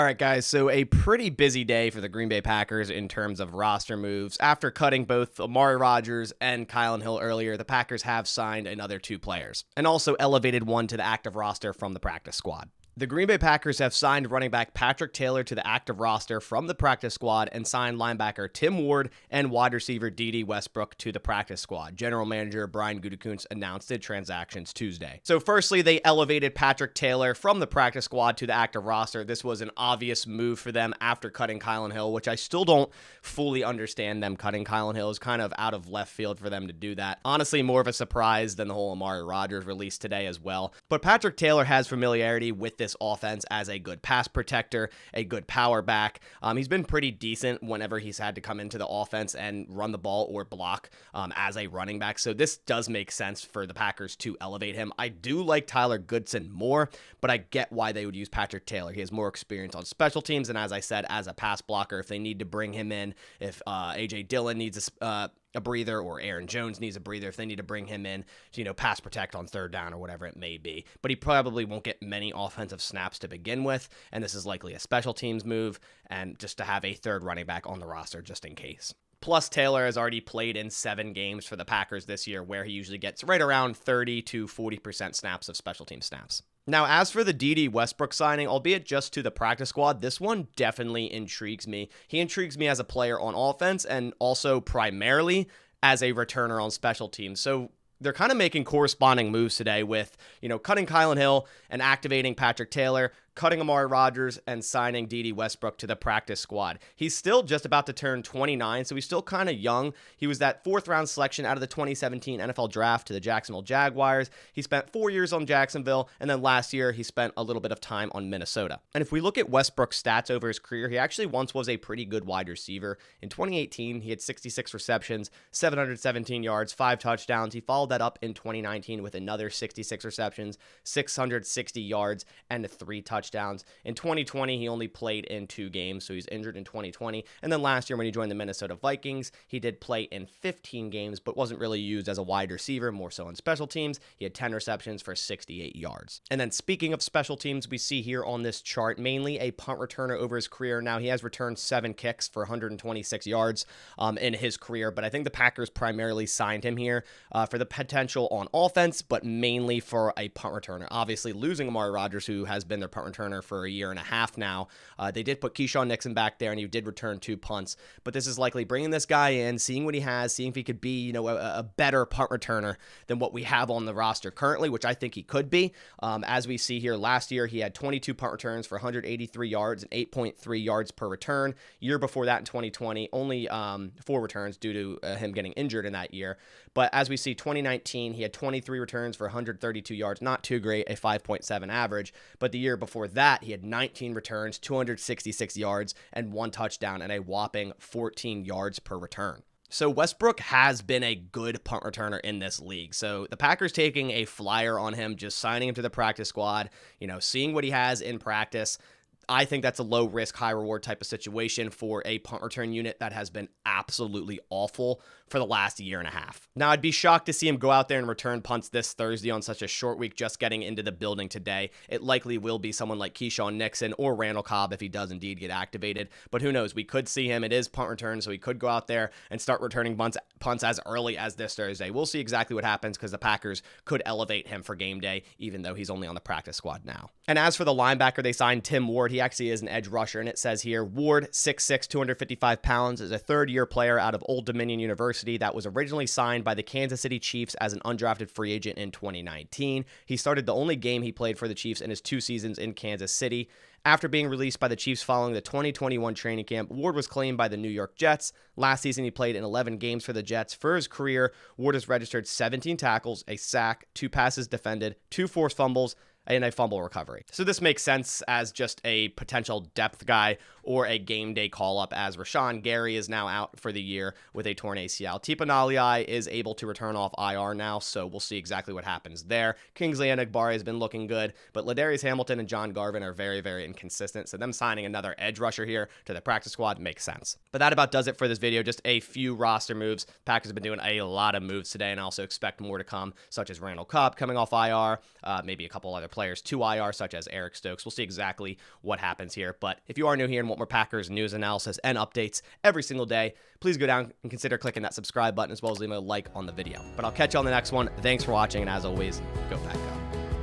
All right, guys, so a pretty busy day for the Green Bay Packers in terms of roster moves. After cutting both Amari Rodgers and Kylin earlier, the Packers have signed another 2 players and also elevated one to the active roster from the practice squad. The Green Bay Packers have signed running back Patrick Taylor to the active roster from the practice squad and signed linebacker Tim Ward and wide receiver Dede Westbrook to the practice squad. General manager Brian Gutekunst announced the transactions Tuesday. So firstly, they elevated Patrick Taylor from the practice squad to the active roster. This was an obvious move for them after cutting Kylin Hill, which I still don't fully understand them cutting Kylin Hill. Is kind of out of left field for them to do that. Honestly, more of a surprise than the whole Amari Rodgers release today as well. But Patrick Taylor has familiarity with this offense as a good pass protector, a good power back. He's been pretty decent whenever he's had to come into the offense and run the ball or block as a running back. So this does make sense for the Packers to elevate him. I do like Tyler Goodson more, but I get why they would use Patrick Taylor. He has more experience on special teams, and as I said, as a pass blocker, if they need to bring him in, if A.J. Dillon needs a breather, or Aaron Jones needs a breather, if they need to bring him in to, pass protect on third down or whatever it may be. But he probably won't get many offensive snaps to begin with, and this is likely a special teams move, and just to have a third running back on the roster just in case. Plus, Taylor has already played in 7 games for the Packers this year, where he usually gets right around 30 to 40% snaps of special team snaps. Now, as for the Dede Westbrook signing, albeit just to the practice squad, this one definitely intrigues me. He intrigues me as a player on offense and also primarily as a returner on special teams. So they're kind of making corresponding moves today with, cutting Kylin Hill and activating Patrick Taylor, cutting Amari Rodgers and signing Dede Westbrook to the practice squad. He's still just about to turn 29, so he's still kind of young. He was that 4th round selection out of the 2017 NFL draft to the Jacksonville Jaguars. He spent 4 years on Jacksonville, and then last year he spent a little bit of time on Minnesota. And if we look at Westbrook's stats over his career, he actually once was a pretty good wide receiver. In 2018, he had 66 receptions, 717 yards, 5 touchdowns. He followed that up in 2019 with another 66 receptions, 660 yards, and 3 touchdowns. In 2020, he only played in 2 games, so he's injured in 2020. And then last year when he joined the Minnesota Vikings, he did play in 15 games, but wasn't really used as a wide receiver, more so on special teams. He had 10 receptions for 68 yards. And then speaking of special teams, we see here on this chart, mainly a punt returner over his career. Now, he has returned 7 kicks for 126 yards in his career, but I think the Packers primarily signed him here for the potential on offense, but mainly for a punt returner. Obviously, losing Amari Rodgers, who has been their punt returner for a year and a half now. They did put Keyshawn Nixon back there, and he did return 2 punts. But this is likely bringing this guy in, seeing what he has, seeing if he could be, a better punt returner than what we have on the roster currently, which I think he could be. As we see here, last year he had 22 punt returns for 183 yards and 8.3 yards per return. Year before that in 2020, only 4 returns due to him getting injured in that year. But as we see, 2019, he had 23 returns for 132 yards, not too great, a 5.7 average. But the year before that, he had 19 returns, 266 yards, and 1 touchdown, and a whopping 14 yards per return. So Westbrook has been a good punt returner in this league. So the Packers taking a flyer on him, just signing him to the practice squad, seeing what he has in practice. I think that's a low risk, high reward type of situation for a punt return unit that has been absolutely awful for the last year and a half. Now, I'd be shocked to see him go out there and return punts this Thursday on such a short week, just getting into the building today. It likely will be someone like Keyshawn Nixon or Randall Cobb if he does indeed get activated. But who knows? We could see him. It is punt return, so he could go out there and start returning punts as early as this Thursday. We'll see exactly what happens because the Packers could elevate him for game day, even though he's only on the practice squad now. And as for the linebacker, they signed Tim Ward. He actually is an edge rusher, and it says here, Ward, 6'6", 255 pounds, is a third-year player out of Old Dominion University that was originally signed by the Kansas City Chiefs as an undrafted free agent in 2019. He started the only game he played for the Chiefs in his 2 seasons in Kansas City. After being released by the Chiefs following the 2021 training camp, Ward was claimed by the New York Jets. Last season, he played in 11 games for the Jets. For his career, Ward has registered 17 tackles, a sack, 2 passes defended, 2 forced fumbles, and a fumble recovery. So this makes sense as just a potential depth guy or a game day call-up, as Rashawn Gary is now out for the year with a torn ACL. Tipa Naliai is able to return off IR now, so we'll see exactly what happens there. Kingsley Enagbare has been looking good, but Ladarius Hamilton and John Garvin are very, very inconsistent, so them signing another edge rusher here to the practice squad makes sense. But that about does it for this video. Just a few roster moves. Packers have been doing a lot of moves today, and I also expect more to come, such as Randall Cobb coming off IR, maybe a couple other players to IR, such as Eric Stokes. We'll see exactly what happens here. But if you are new here and want more Packers news, analysis, and updates every single day, please go down and consider clicking that subscribe button as well as leaving a like on the video. But I'll catch you on the next one. Thanks for watching, and as always, go Pack Go.